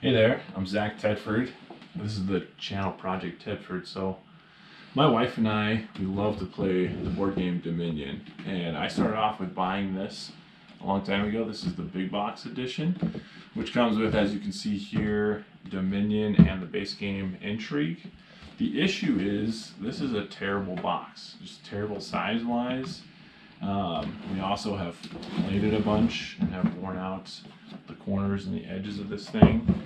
Hey there, I'm Zach Tedford. This is the channel Project Tedford. So my wife and I, we love to play the board game Dominion, and I started off with buying this a long time ago. This is the big box edition, which comes with, as you can see here, Dominion and the base game Intrigue. The issue is this is a terrible box, just terrible size wise. We also have played it a bunch and have worn out the corners and the edges of this thing.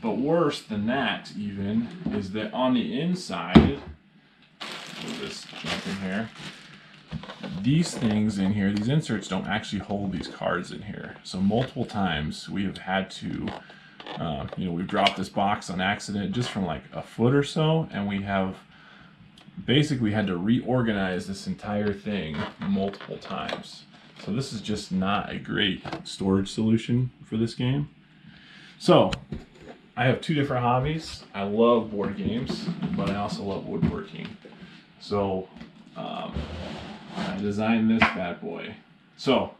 But worse than that even is that on the inside, let me just jump in here, these things in here, these inserts don't actually hold these cards in here. So multiple times we have had to, we've dropped this box on accident just from like a foot or so, and we have basically had to reorganize this entire thing multiple times. So this is just not a great storage solution for this game. So I have two different hobbies. I love board games, but I also love woodworking. So I designed this bad boy. So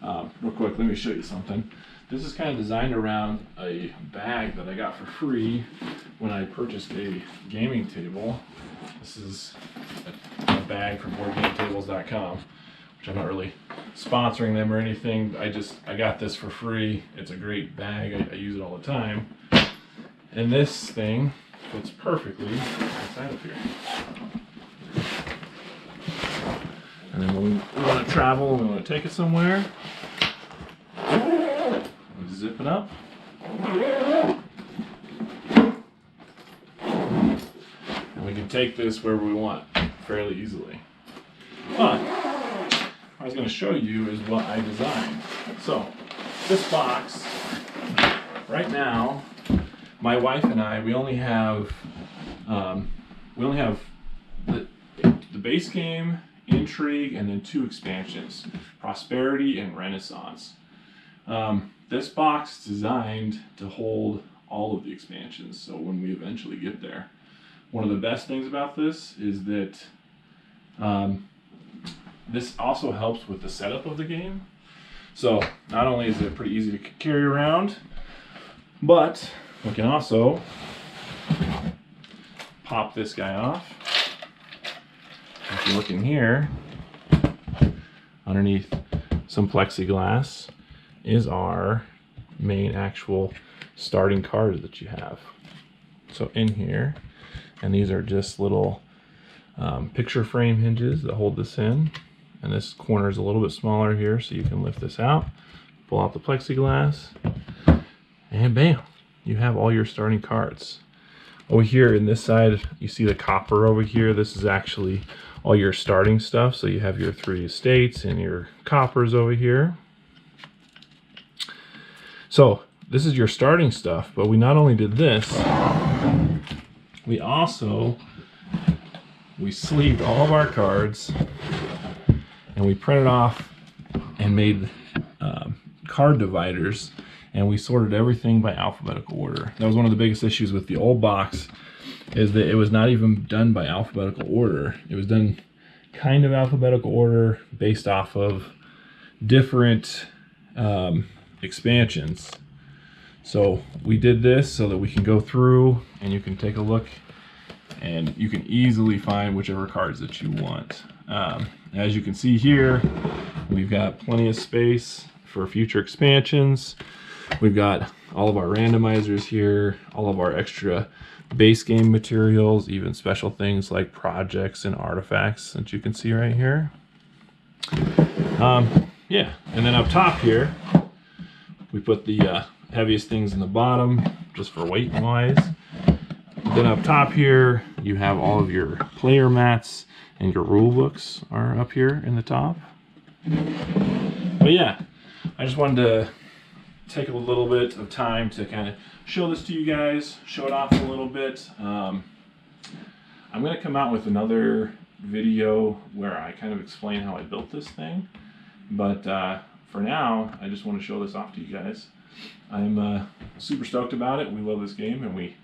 real quick, let me show you something. This is kind of designed around a bag that I got for free when I purchased a gaming table. This is a bag from BoardGameTables.com, which I'm not really sponsoring them or anything. I got this for free. It's a great bag. I use it all the time. And this thing fits perfectly inside of here. And then when we want to travel, we want to take it somewhere, we zip it up. And we can take this wherever we want fairly easily. But what I was going to show you is what I designed. So this box, right now, my wife and I, we only have the base game, Intrigue, and then two expansions, Prosperity and Renaissance. This box is designed to hold all of the expansions, so when we eventually get there. One of the best things about this is that this also helps with the setup of the game. So not only is it pretty easy to carry around, but we can also pop this guy off. If you look in here, underneath some plexiglass is our main actual starting cards that you have. So in here, and these are just little picture frame hinges that hold this in. And this corner is a little bit smaller here, so you can lift this out, pull out the plexiglass, and bam, you have all your starting cards. Over here in this side, you see the copper over here. This is actually all your starting stuff. So you have your 3 estates and your coppers over here. So this is your starting stuff, but we not only did this, we sleeved all of our cards, and we printed off and made card dividers, and we sorted everything by alphabetical order. That was one of the biggest issues with the old box, is that it was not even done by alphabetical order. It was done kind of alphabetical order based off of different expansions. So we did this so that we can go through and you can take a look and you can easily find whichever cards that you want. As you can see here, we've got plenty of space for future expansions. We've got all of our randomizers here, all of our extra base game materials, even special things like projects and artifacts that you can see right here. Yeah, and then up top here, we put the heaviest things in the bottom just for weight wise. Then up top here, you have all of your player mats, and your rule books are up here in the top. But yeah, I just wanted to take a little bit of time to kind of show this to you guys, show it off a little bit. I'm going to come out with another video where I kind of explain how I built this thing. But for now, I just want to show this off to you guys. I'm super stoked about it. We love this game and we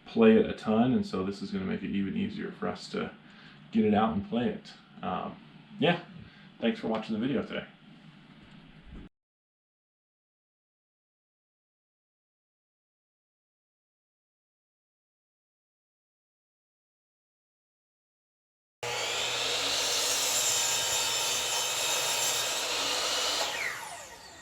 play it a ton, and so this is going to make it even easier for us to get it out and play it. Yeah, thanks for watching the video today.